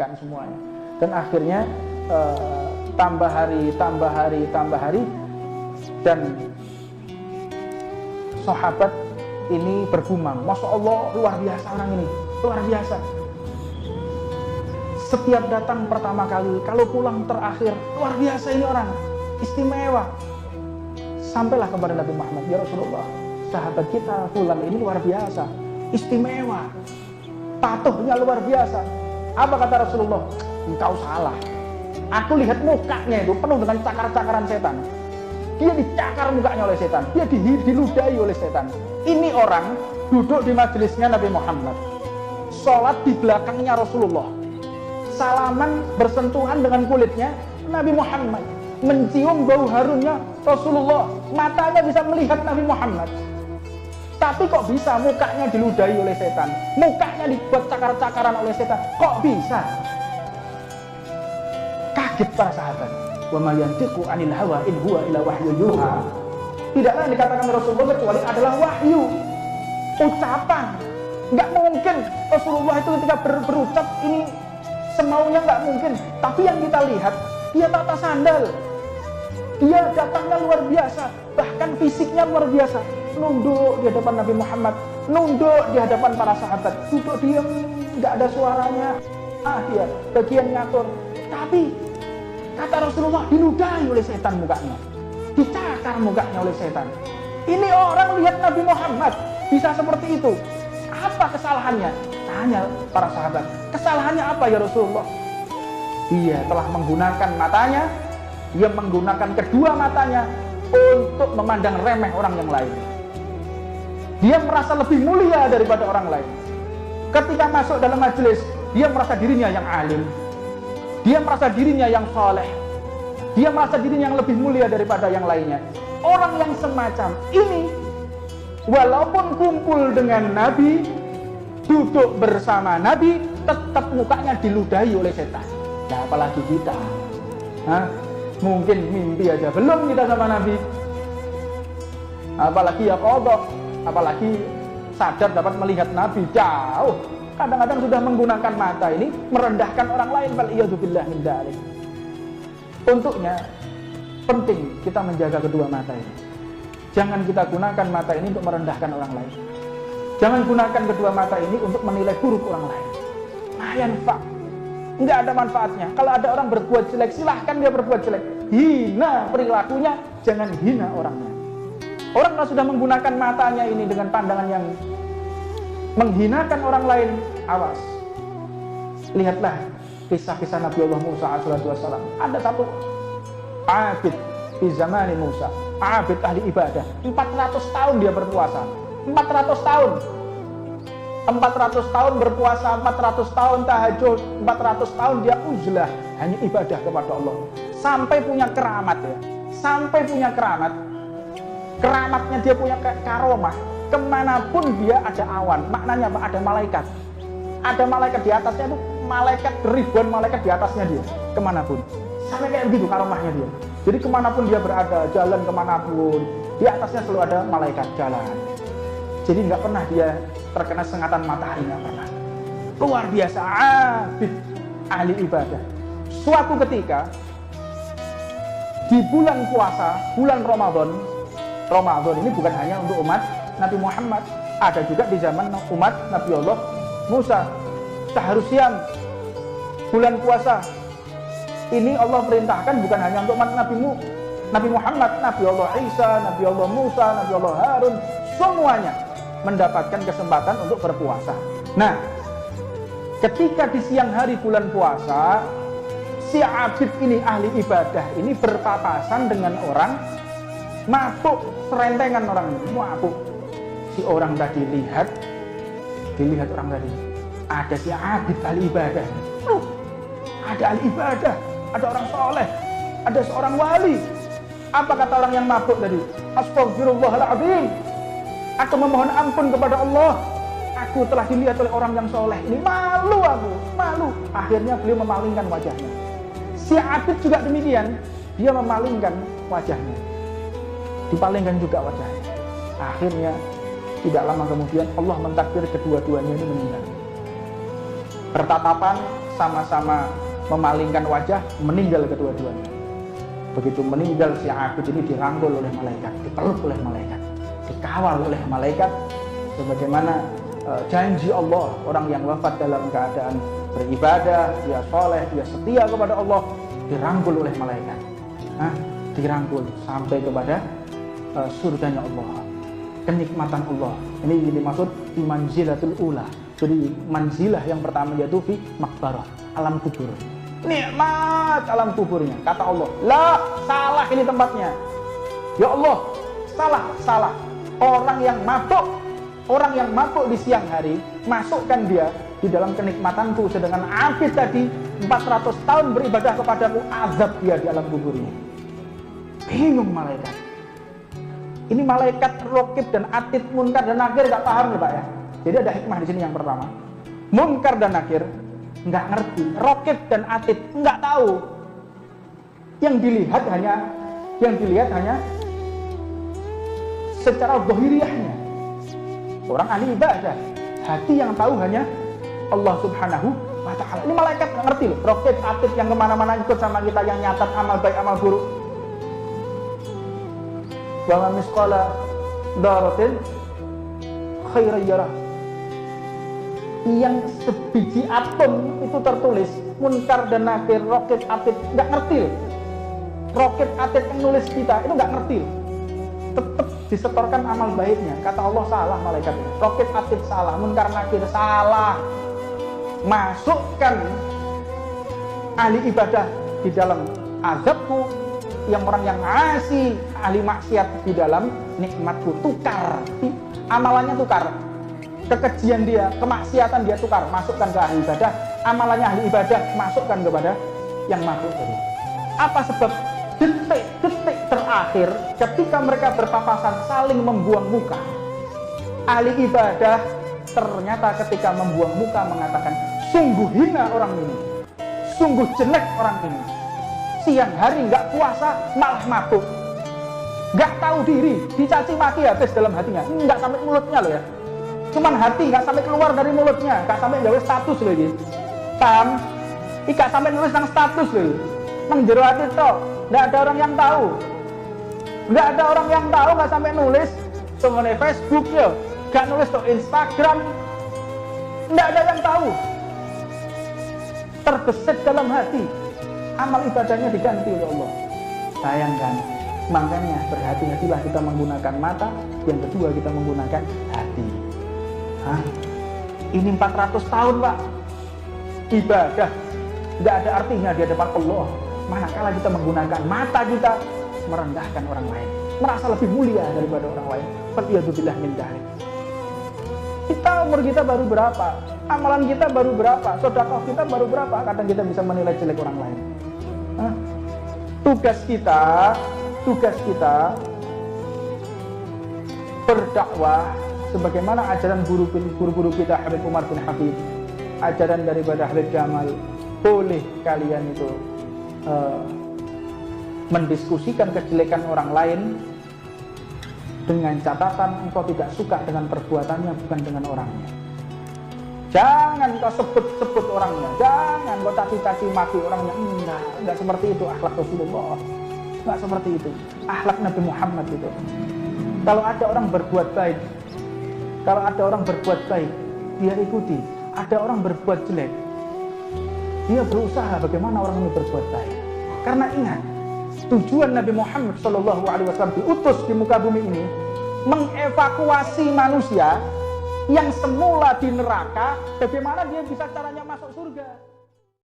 dibersihkan semuanya. Dan akhirnya tambah hari, dan sahabat ini bergumam, Masya Allah, luar biasa orang ini, luar biasa. Setiap datang pertama kali, kalau pulang terakhir, luar biasa ini orang, istimewa. Sampailah kepada Nabi Muhammad, ya Rasulullah, sahabat kita fulan ini luar biasa, istimewa, patuhnya luar biasa. Apa kata Rasulullah? Engkau salah. Aku lihat mukanya itu penuh dengan cakar-cakaran setan. Dia dicakar mukanya oleh setan, dia diludahi oleh setan. Ini orang duduk di majelisnya Nabi Muhammad, sholat di belakangnya Rasulullah, salaman bersentuhan dengan kulitnya Nabi Muhammad, mencium bau harumnya Rasulullah, matanya bisa melihat Nabi Muhammad. Tapi kok bisa mukanya diludahi oleh setan, mukanya dibuat cakar-cakaran oleh setan, kok bisa? Kaget para sahabat. Wa ma yantiqu 'anil hawa in huwa illa wahyun yuha. Tidaklah yang dikatakan Rasulullah kecuali adalah wahyu, ucapan. Enggak mungkin Rasulullah itu ketika berucap ini semaunya, enggak mungkin. Tapi yang kita lihat, dia tata sandal, dia datangnya luar biasa, bahkan fisiknya luar biasa. Nunduk di hadapan Nabi Muhammad, nunduk di hadapan para sahabat, duduk diam, enggak ada suaranya. Dia bagian ngatur. Tapi kata Rasulullah, diludahi oleh setan mukanya, dicakar mukanya oleh setan. Ini orang lihat Nabi Muhammad bisa seperti itu. Apa kesalahannya? Tanya para sahabat, kesalahannya apa ya Rasulullah? Dia telah menggunakan matanya, dia menggunakan kedua matanya untuk memandang remeh orang yang lain. Dia merasa lebih mulia daripada orang lain. Ketika masuk dalam majelis, dia merasa dirinya yang alim, dia merasa dirinya yang saleh, dia merasa dirinya yang lebih mulia daripada yang lainnya. Orang yang semacam ini, walaupun kumpul dengan Nabi, duduk bersama Nabi, tetap mukanya diludahi oleh setan. Nah, apalagi kita, mungkin mimpi aja belum kita sama Nabi, apalagi ya kodok, apalagi sadar dapat melihat Nabi jauh. Kadang-kadang sudah menggunakan mata ini merendahkan orang lain. Waliyadzubillah min dzalik. Untuknya penting kita menjaga kedua mata ini. Jangan kita gunakan mata ini untuk merendahkan orang lain. Jangan gunakan kedua mata ini untuk menilai buruk orang lain. Enggak ada manfaatnya. Kalau ada orang berbuat jelek, silahkan dia berbuat jelek. Hina perilakunya, jangan hina orangnya. Orang yang sudah menggunakan matanya ini dengan pandangan yang menghinakan orang lain, awas. Lihatlah kisah-kisah Nabi Allah Musa alaihissalam. Ada satu abid di zaman Musa, abid ahli ibadah, 400 tahun dia berpuasa, 400 tahun 400 tahun berpuasa, 400 tahun tahajud, 400 tahun dia uzlah, hanya ibadah kepada Allah. Sampai punya keramat ya, sampai punya keramat. Keramatnya dia punya karomah. Kemanapun dia ada awan, maknanya apa? Ada malaikat. Ada malaikat di atasnya itu, malaikat ribuan malaikat di atasnya dia, kemanapun. Sampai kayak begitu karomahnya dia. Jadi kemanapun dia berada, jalan kemanapun, di atasnya selalu ada malaikat jalan. Jadi nggak pernah dia terkena sengatan matahari, nggak pernah. Luar biasa, abid, ahli ibadah. Suatu ketika di bulan puasa, bulan Ramadan ini bukan hanya untuk umat Nabi Muhammad, ada juga di zaman umat Nabi Allah Musa. Syahrul Siyam, bulan puasa ini Allah perintahkan bukan hanya untuk umat Nabi Muhammad, Nabi Allah Isa, Nabi Allah Musa, Nabi Allah Harun, semuanya mendapatkan kesempatan untuk berpuasa. Nah, ketika di siang hari bulan puasa, si abid ini, ahli ibadah ini berpapasan dengan orang mabuk, serentengan orang ini, mabuk. Si orang tadi dilihat orang tadi, ada si abid ahli ibadah, ada ahli ibadah, ada orang soleh, ada seorang wali. Apa kata orang yang mabuk tadi? Astagfirullahaladzim, aku memohon ampun kepada Allah, aku telah dilihat oleh orang yang soleh ini, malu aku, malu. Akhirnya beliau memalingkan wajahnya. Si abid juga demikian, dia memalingkan wajahnya, dipalingkan juga wajahnya. Akhirnya tidak lama kemudian Allah mentakdir kedua-duanya ini meninggal. Bertatapan sama-sama memalingkan wajah, meninggal kedua-duanya. Begitu meninggal, si Abid ini dirangkul oleh malaikat, dipeluk oleh malaikat, dikawal oleh malaikat, sebagaimana janji Allah. Orang yang wafat dalam keadaan beribadah, dia soleh, dia setia kepada Allah, dirangkul oleh malaikat, dirangkul sampai kepada surganya Allah, kenikmatan Allah. Ini dimaksud di manzilatul ula. Jadi manzilah yang pertama yaitu fi makbarah, alam kubur. Nikmat alam kuburnya. Kata Allah, lah salah ini tempatnya. Ya Allah, salah. Orang yang mabuk di siang hari, masukkan dia di dalam kenikmatanku. Sedangkan Abid tadi 400 tahun beribadah kepadaku, azab dia di alam kuburnya. Bingung malaikat. Ini malaikat Raqib dan Atid, Munkar dan Nakir gak paham ya Pak ya. Jadi ada hikmah di sini yang pertama. Munkar dan Nakir nggak ngerti, Raqib dan Atid nggak tahu. Yang dilihat hanya secara zahiriyahnya. Orang ahli ibadah, hati yang tahu hanya Allah Subhanahu wa Ta'ala. Ini malaikat nggak ngerti loh. Raqib, Atid yang kemana-mana ikut sama kita, yang nyatat amal baik amal buruk. Wa ma misqala dzarratin khairan yarah. Yang sebiji atom itu tertulis, Munkar dan Nakir, Raqib, Atid nggak ngerti. Raqib, Atid yang nulis kita itu nggak ngerti. Tetap disetorkan amal baiknya. Kata Allah salah malaikatnya. Raqib, Atid salah, Munkar, Nakir salah. Masukkan ahli ibadah di dalam azabku, yang orang yang ngasih ahli maksiat di dalam nikmatku. Tukar, amalannya tukar. Kekejian dia, kemaksiatan dia tukar, masukkan ke ahli ibadah, amalannya ahli ibadah masukkan kepada yang makhluk tadi. Apa sebab? Detik-detik terakhir ketika mereka berpapasan saling membuang muka, ahli ibadah ternyata ketika membuang muka mengatakan, sungguh hina orang ini, sungguh jelek orang ini, siang hari nggak puasa malah mabuk, nggak tahu diri, dicaci maki habis dalam hatinya, nggak sampai mulutnya loh ya. Cuman hati, nggak sampai keluar dari mulutnya, nggak sampai gawe status loh ini. Paham? Nggak sampai nulis nang status loh. Nang jero hati toh, nggak ada orang yang tahu. Nggak ada orang yang tahu, nggak sampai nulis. Cuma di Facebook ya, nggak nulis tuh Instagram. Nggak ada yang tahu. Terbesit dalam hati, amal ibadahnya diganti oleh Allah. Bayangkan, makanya berhati-hatilah kita menggunakan mata, yang kedua kita menggunakan hati. Ini 400 tahun Pak ibadah tidak ada artinya di hadapan Allah, manakala kita menggunakan mata kita merendahkan orang lain, merasa lebih mulia daripada orang lain. Fa'iyadzubillah min dzalik. Kita umur kita baru berapa, amalan kita baru berapa, sedekah kita baru berapa, kadang kita bisa menilai jelek orang lain. Tugas kita berdakwah sebagaimana ajaran guru-guru kita Habib Umar bin Habib, ajaran daripada Habib Jamal. Boleh kalian itu mendiskusikan kejelekan orang lain dengan catatan engkau tidak suka dengan perbuatannya, bukan dengan orangnya. Jangan kau sebut-sebut orangnya, jangan kau caci-caci maki orangnya. Enggak seperti itu akhlak Rasulullah, enggak seperti itu akhlak Nabi Muhammad itu. Kalau ada orang berbuat baik, dia ikuti. Ada orang berbuat jelek, dia berusaha bagaimana orang ini berbuat baik. Karena ingat, tujuan Nabi Muhammad SAW diutus di muka bumi ini mengevakuasi manusia yang semula di neraka, bagaimana dia bisa caranya masuk surga.